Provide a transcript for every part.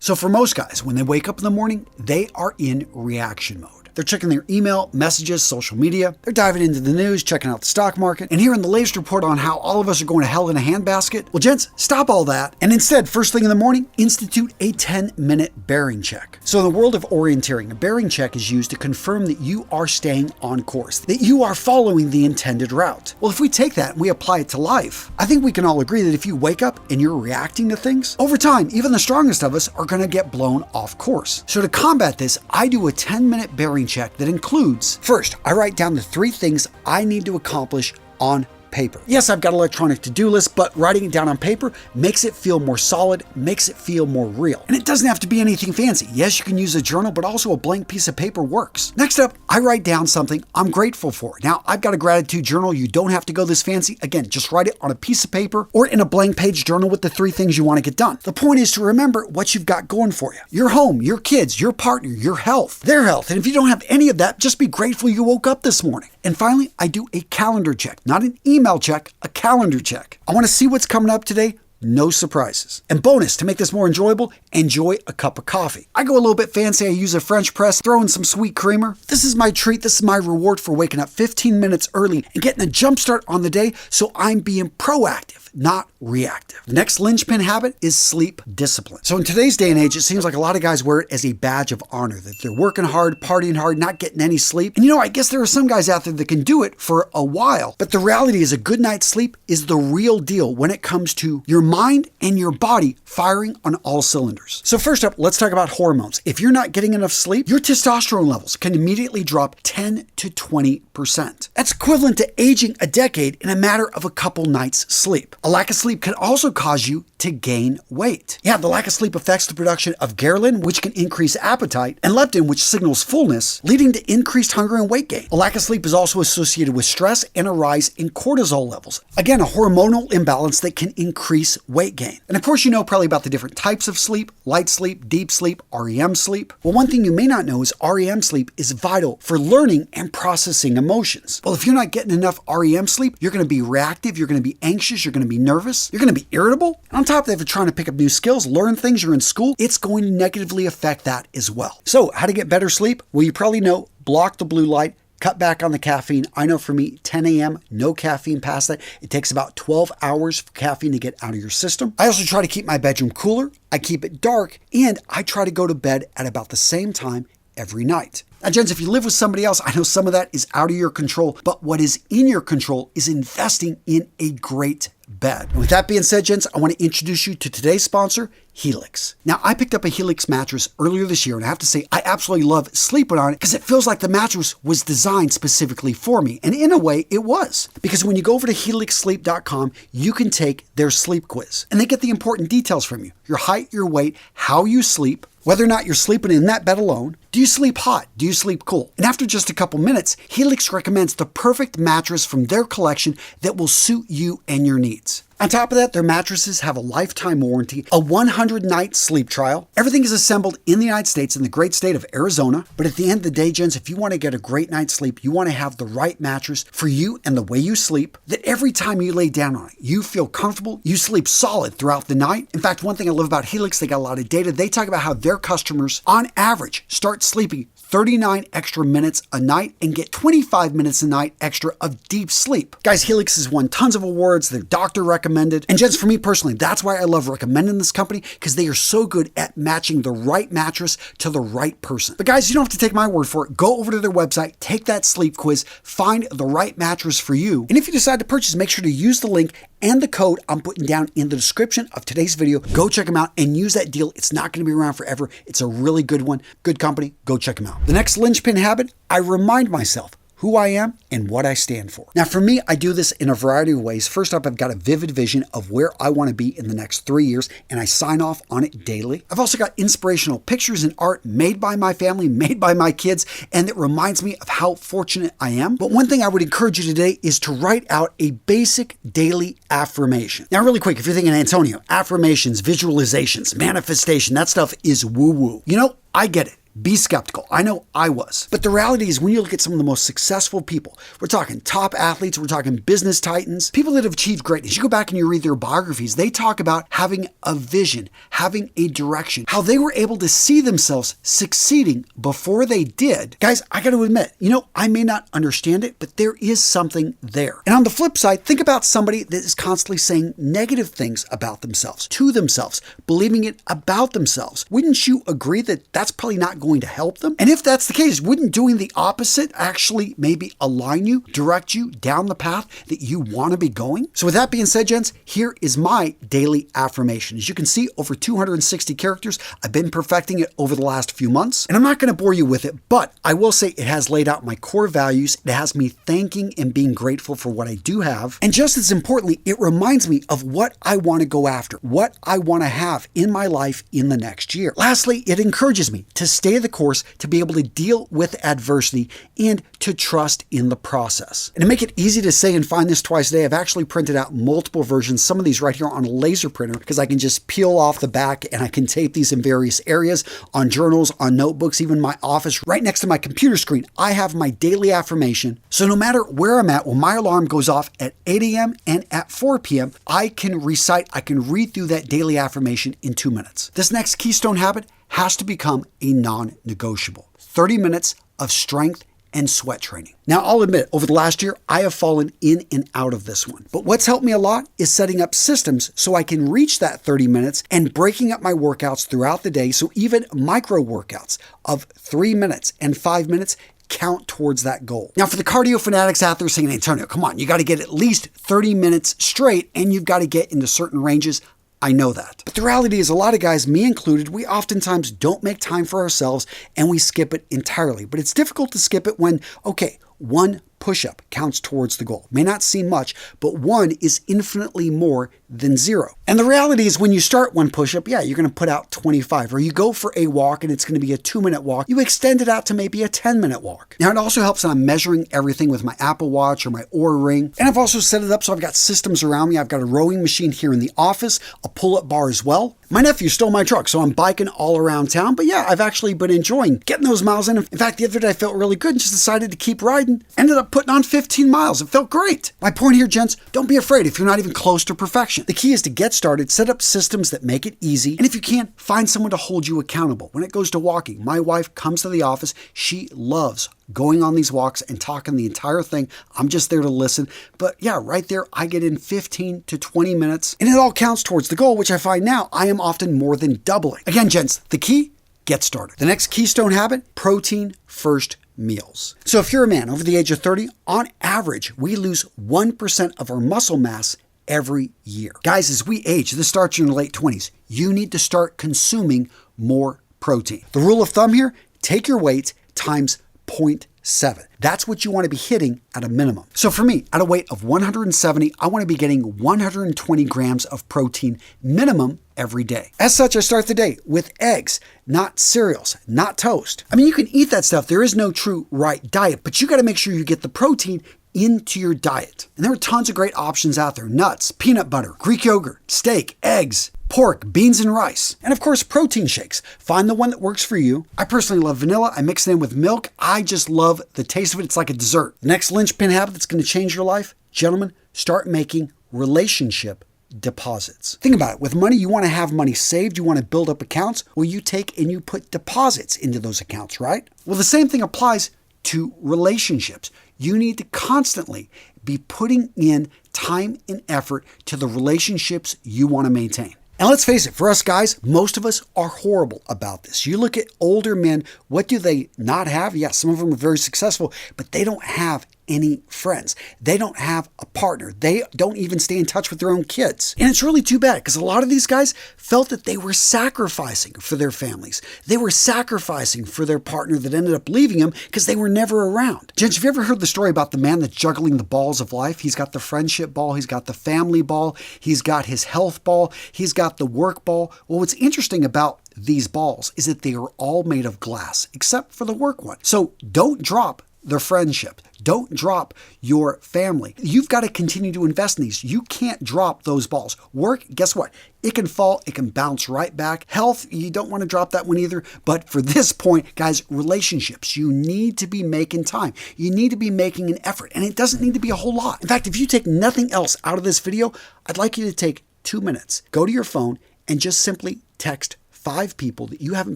So for most guys, when they wake up in the morning, they are in reaction mode. They're checking their email, messages, social media. They're diving into the news, checking out the stock market, and hearing the latest report on how all of us are going to hell in a handbasket. Well, gents, stop all that. And instead, first thing in the morning, institute a 10-minute bearing check. So in the world of orienteering, a bearing check is used to confirm that you are staying on course, that you are following the intended route. Well, if we take that and we apply it to life, I think we can all agree that if you wake up and you're reacting to things, over time, even the strongest of us are going to get blown off course. So to combat this, I do a 10-minute bearing check that includes, first, I write down the 3 things I need to accomplish on paper. Yes, I've got electronic to-do lists, but writing it down on paper makes it feel more solid, makes it feel more real. And it doesn't have to be anything fancy. Yes, you can use a journal, but also a blank piece of paper works. Next up, I write down something I'm grateful for. Now, I've got a gratitude journal. You don't have to go this fancy. Again, just write it on a piece of paper or in a blank page journal with the 3 things you want to get done. The point is to remember what you've got going for you. Your home, your kids, your partner, your health, their health. And if you don't have any of that, just be grateful you woke up this morning. And finally, I do a calendar check, not an email check, a calendar check. I want to see what's coming up today. No surprises. And bonus, to make this more enjoyable, enjoy a cup of coffee. I go a little bit fancy. I use a French press, throw in some sweet creamer. This is my treat. This is my reward for waking up 15 minutes early and getting a jump start on the day, so I'm being proactive, not reactive. The next linchpin habit is sleep discipline. So in today's day and age, it seems like a lot of guys wear it as a badge of honor, that they're working hard, partying hard, not getting any sleep. And I guess there are some guys out there that can do it for a while, but the reality is a good night's sleep is the real deal when it comes to your mind and your body firing on all cylinders. So first up, let's talk about hormones. If you're not getting enough sleep, your testosterone levels can immediately drop 10 to 20%. That's equivalent to aging a decade in a matter of a couple nights' sleep. A lack of sleep can also cause you to gain weight. Yeah, the lack of sleep affects the production of ghrelin, which can increase appetite, and leptin, which signals fullness, leading to increased hunger and weight gain. A lack of sleep is also associated with stress and a rise in cortisol levels. Again, a hormonal imbalance that can increase weight gain. And of course, you know probably about the different types of sleep: light sleep, deep sleep, REM sleep. Well, one thing you may not know is REM sleep is vital for learning and processing emotions. Well, if you're not getting enough REM sleep, you're going to be reactive, you're going to be anxious, you're going to be nervous, you're going to be irritable. On top of that, if you're trying to pick up new skills, learn things, you're in school, it's going to negatively affect that as well. So how to get better sleep? Well, you probably know, block the blue light, cut back on the caffeine. I know for me, 10 a.m., no caffeine past that. It takes about 12 hours for caffeine to get out of your system. I also try to keep my bedroom cooler. I keep it dark, and I try to go to bed at about the same time every night. Now, gents, if you live with somebody else, I know some of that is out of your control, but what is in your control is investing in a great bed. And with that being said, gents, I want to introduce you to today's sponsor, Helix. Now, I picked up a Helix mattress earlier this year, and I have to say, I absolutely love sleeping on it because it feels like the mattress was designed specifically for me. And in a way, it was. Because when you go over to helixsleep.com, you can take their sleep quiz, and they get the important details from you: your height, your weight, how you sleep, whether or not you're sleeping in that bed alone. Do you sleep hot? Do you sleep cool? And after just a couple minutes, Helix recommends the perfect mattress from their collection that will suit you and your needs. On top of that, their mattresses have a lifetime warranty, a 100-night sleep trial. Everything is assembled in the United States in the great state of Arizona. But at the end of the day, gents, if you want to get a great night's sleep, you want to have the right mattress for you and the way you sleep, that every time you lay down on it, you feel comfortable, you sleep solid throughout the night. In fact, one thing I love about Helix, they got a lot of data. They talk about how their customers, on average, start sleeping 39 extra minutes a night and get 25 minutes a night extra of deep sleep. Guys, Helix has won tons of awards. Their doctor recommended. And gents, for me personally, that's why I love recommending this company, because they are so good at matching the right mattress to the right person. But guys, you don't have to take my word for it. Go over to their website, take that sleep quiz, find the right mattress for you. And if you decide to purchase, make sure to use the link and the code I'm putting down in the description of today's video. Go check them out and use that deal. It's not going to be around forever. It's a really good one. Good company. Go check them out. The next linchpin habit, I remind myself who I am and what I stand for. Now, for me, I do this in a variety of ways. First up, I've got a vivid vision of where I want to be in the next 3 years, and I sign off on it daily. I've also got inspirational pictures and art made by my family, made by my kids, and it reminds me of how fortunate I am. But one thing I would encourage you today is to write out a basic daily affirmation. Now, really quick, if you're thinking, Antonio, affirmations, visualizations, manifestation, that stuff is woo-woo. You know, I get it. Be skeptical. I know I was. But the reality is when you look at some of the most successful people, we're talking top athletes, we're talking business titans, people that have achieved greatness. You go back and you read their biographies, they talk about having a vision, having a direction, how they were able to see themselves succeeding before they did. Guys, I got to admit, I may not understand it, but there is something there. And on the flip side, think about somebody that is constantly saying negative things about themselves, to themselves, believing it about themselves. Wouldn't you agree that that's probably not going to help them? And if that's the case, wouldn't doing the opposite actually maybe align you, direct you down the path that you want to be going? So with that being said, gents, here is my daily affirmation. As you can see, over 260 characters. I've been perfecting it over the last few months, and I'm not going to bore you with it, but I will say it has laid out my core values. It has me thanking and being grateful for what I do have. And just as importantly, it reminds me of what I want to go after, what I want to have in my life in the next year. Lastly, it encourages me to stay the course, to be able to deal with adversity, and to trust in the process. And to make it easy to say and find this twice a day, I've actually printed out multiple versions, some of these right here on a laser printer, because I can just peel off the back and I can tape these in various areas, on journals, on notebooks, even my office. Right next to my computer screen, I have my daily affirmation. So no matter where I'm at, when my alarm goes off at 8 a.m. and at 4 p.m., I can read through that daily affirmation in 2 minutes. This next keystone habit has to become a non-negotiable. 30 minutes of strength and sweat training. Now, I'll admit, over the last year, I have fallen in and out of this one. But what's helped me a lot is setting up systems so I can reach that 30 minutes and breaking up my workouts throughout the day. So even micro workouts of 3 minutes and 5 minutes count towards that goal. Now, for the cardio fanatics out there saying, Antonio, come on, you got to get at least 30 minutes straight and you've got to get into certain ranges. I know that. But the reality is a lot of guys, me included, we oftentimes don't make time for ourselves and we skip it entirely. But it's difficult to skip it when, okay, one push-up counts towards the goal. May not seem much, but one is infinitely more than 0. And the reality is when you start one push-up, yeah, you're going to put out 25. Or you go for a walk and it's going to be a 2-minute walk. You extend it out to maybe a 10-minute walk. Now, it also helps that I'm measuring everything with my Apple Watch or my Oura Ring. And I've also set it up so I've got systems around me. I've got a rowing machine here in the office, a pull-up bar as well. My nephew stole my truck, so I'm biking all around town. But yeah, I've actually been enjoying getting those miles in. In fact, the other day I felt really good and just decided to keep riding. Ended up putting on 15 miles. It felt great. My point here, gents, don't be afraid if you're not even close to perfection. The key is to get started, set up systems that make it easy, and if you can, find someone to hold you accountable. When it goes to walking, my wife comes to the office. She loves going on these walks and talking the entire thing. I'm just there to listen. But yeah, right there, I get in 15 to 20 minutes, and it all counts towards the goal, which I find now I am often more than doubling. Again, gents, the key, get started. The next keystone habit, protein first meals. So if you're a man over the age of 30, on average, we lose 1% of our muscle mass every year. Guys, as we age, this starts in your late 20s, you need to start consuming more protein. The rule of thumb here, take your weight times 0.7. That's what you want to be hitting at a minimum. So for me, at a weight of 170, I want to be getting 120 grams of protein minimum every day. As such, I start the day with eggs, not cereals, not toast. I mean, you can eat that stuff. There is no true right diet, but you got to make sure you get the protein into your diet. And there are tons of great options out there. Nuts, peanut butter, Greek yogurt, steak, eggs, pork, beans, and rice. And of course, protein shakes. Find the one that works for you. I personally love vanilla. I mix it in with milk. I just love the taste of it. It's like a dessert. The next linchpin habit that's going to change your life, gentlemen, start making relationship deposits. Think about it. With money, you want to have money saved. You want to build up accounts. Well, you take and you put deposits into those accounts, right? Well, the same thing applies to relationships. You need to constantly be putting in time and effort to the relationships you want to maintain. And let's face it, for us guys, most of us are horrible about this. You look at older men, what do they not have? Yeah, some of them are very successful, but they don't have any friends. They don't have a partner. They don't even stay in touch with their own kids. And it's really too bad because a lot of these guys felt that they were sacrificing for their families. They were sacrificing for their partner that ended up leaving them because they were never around. Gents, have you ever heard the story about the man that's juggling the balls of life? He's got the friendship ball. He's got the family ball. He's got his health ball. He's got the work ball. Well, what's interesting about these balls is that they are all made of glass except for the work one. So don't drop the friendship. Don't drop your family. You've got to continue to invest in these. You can't drop those balls. Work, guess what? It can fall. It can bounce right back. Health, you don't want to drop that one either. But for this point, guys, relationships, you need to be making time. You need to be making an effort. And it doesn't need to be a whole lot. In fact, if you take nothing else out of this video, I'd like you to take 2 minutes. Go to your phone and just simply text 5 people that you haven't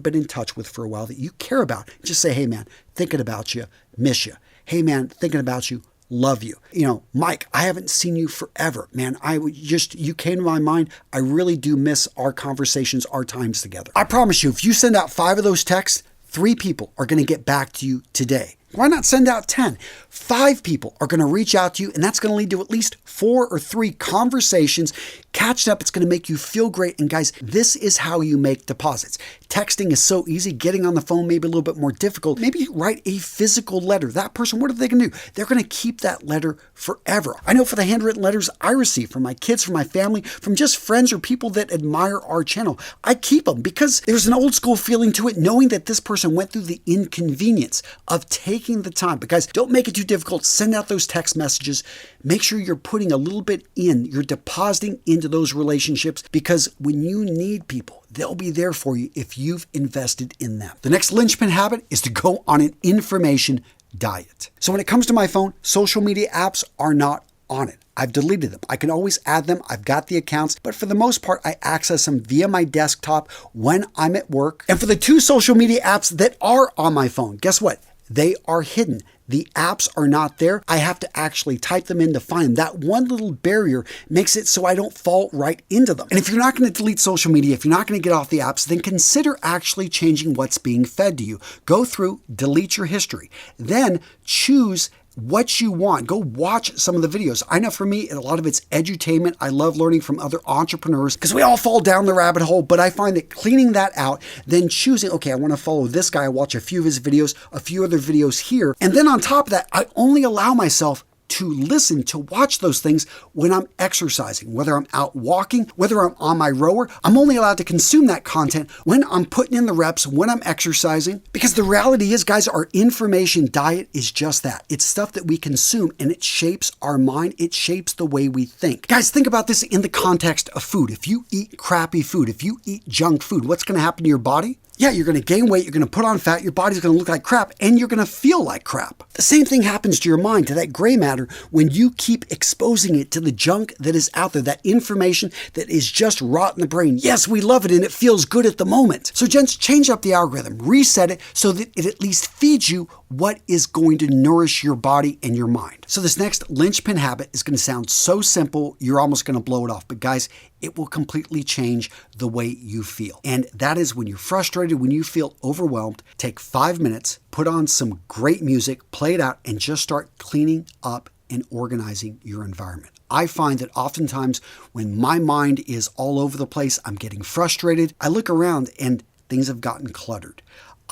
been in touch with for a while that you care about. Just say, hey man, thinking about you, miss you. Hey man, thinking about you, love you. You know, Mike, I haven't seen you forever. Man, you came to my mind. I really do miss our conversations, our times together. I promise you, if you send out 5 of those texts, 3 people are going to get back to you today. Why not send out 10? 5 people are going to reach out to you, and that's going to lead to at least 4 or 3 conversations. Catching up, it's going to make you feel great. And guys, this is how you make deposits. Texting is so easy. Getting on the phone may be a little bit more difficult. Maybe write a physical letter. That person, what are they going to do? They're going to keep that letter forever. I know for the handwritten letters I receive from my kids, from my family, from just friends or people that admire our channel, I keep them because there's an old school feeling to it, knowing that this person went through the inconvenience of taking the time. But guys, don't make it too difficult. Send out those text messages. Make sure you're putting a little bit in. You're depositing into those relationships, because when you need people, they'll be there for you if you've invested in them. The next linchpin habit is to go on an information diet. So when it comes to my phone, social media apps are not on it. I've deleted them. I can always add them. I've got the accounts, but for the most part, I access them via my desktop when I'm at work. And for the 2 social media apps that are on my phone, guess what? They are hidden. The apps are not there. I have to actually type them in to find them. That one little barrier makes it so I don't fall right into them. And if you're not going to delete social media, if you're not going to get off the apps, then consider actually changing what's being fed to you. Go through, delete your history. Then choose what you want. Go watch some of the videos. I know for me, a lot of it's edutainment. I love learning from other entrepreneurs because we all fall down the rabbit hole, but I find that cleaning that out, then choosing, okay, I want to follow this guy, watch a few of his videos, a few other videos here. And then on top of that, I only allow myself to listen, to watch those things when I'm exercising, whether I'm out walking, whether I'm on my rower. I'm only allowed to consume that content when I'm putting in the reps, when I'm exercising, because the reality is, guys, our information diet is just that. It's stuff that we consume, and it shapes our mind. It shapes the way we think. Guys, think about this in the context of food. If you eat crappy food, if you eat junk food, what's going to happen to your body? Yeah, you're going to gain weight, you're going to put on fat, your body's going to look like crap, and you're going to feel like crap. The same thing happens to your mind, to that gray matter, when you keep exposing it to the junk that is out there, that information that is just rot in the brain. Yes, we love it and it feels good at the moment. So gents, change up the algorithm, reset it so that it at least feeds you what is going to nourish your body and your mind. So this next linchpin habit is going to sound so simple, you're almost going to blow it off. But guys, it will completely change the way you feel. And that is when you're frustrated, when you feel overwhelmed, take 5 minutes, put on some great music, play it out, and just start cleaning up and organizing your environment. I find that oftentimes when my mind is all over the place, I'm getting frustrated, I look around and things have gotten cluttered.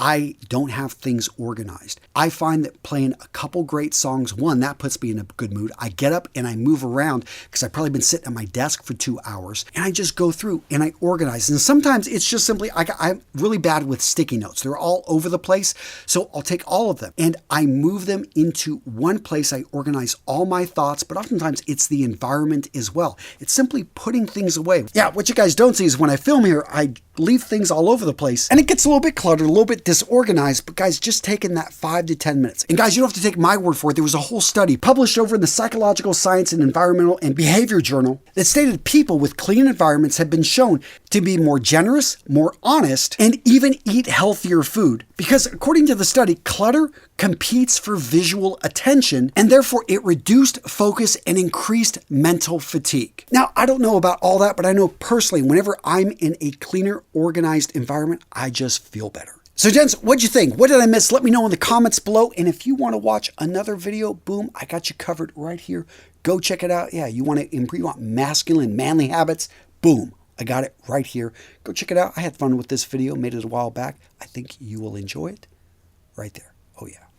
I don't have things organized. I find that playing a couple great songs, one, that puts me in a good mood. I get up and I move around because I've probably been sitting at my desk for 2 hours, and I just go through and I organize. And sometimes it's just simply, I'm really bad with sticky notes. They're all over the place. So I'll take all of them and I move them into one place. I organize all my thoughts, but oftentimes it's the environment as well. It's simply putting things away. Yeah, what you guys don't see is when I film here, I leave things all over the place and it gets a little bit cluttered, a little bit disorganized, but guys, just taking that 5 to 10 minutes. And guys, you don't have to take my word for it. There was a whole study published over in the Psychological Science and Environmental and Behavior Journal that stated people with clean environments have been shown to be more generous, more honest, and even eat healthier food. Because according to the study, clutter competes for visual attention, and therefore it reduced focus and increased mental fatigue. Now, I don't know about all that, but I know personally, whenever I'm in a cleaner, organized environment, I just feel better. So gents, what'd you think? What did I miss? Let me know in the comments below. And if you want to watch another video, boom, I got you covered right here. Go check it out. Yeah, you want to improve, you want masculine, manly habits? Boom, I got it right here. Go check it out. I had fun with this video, made it a while back. I think you will enjoy it right there. Oh yeah.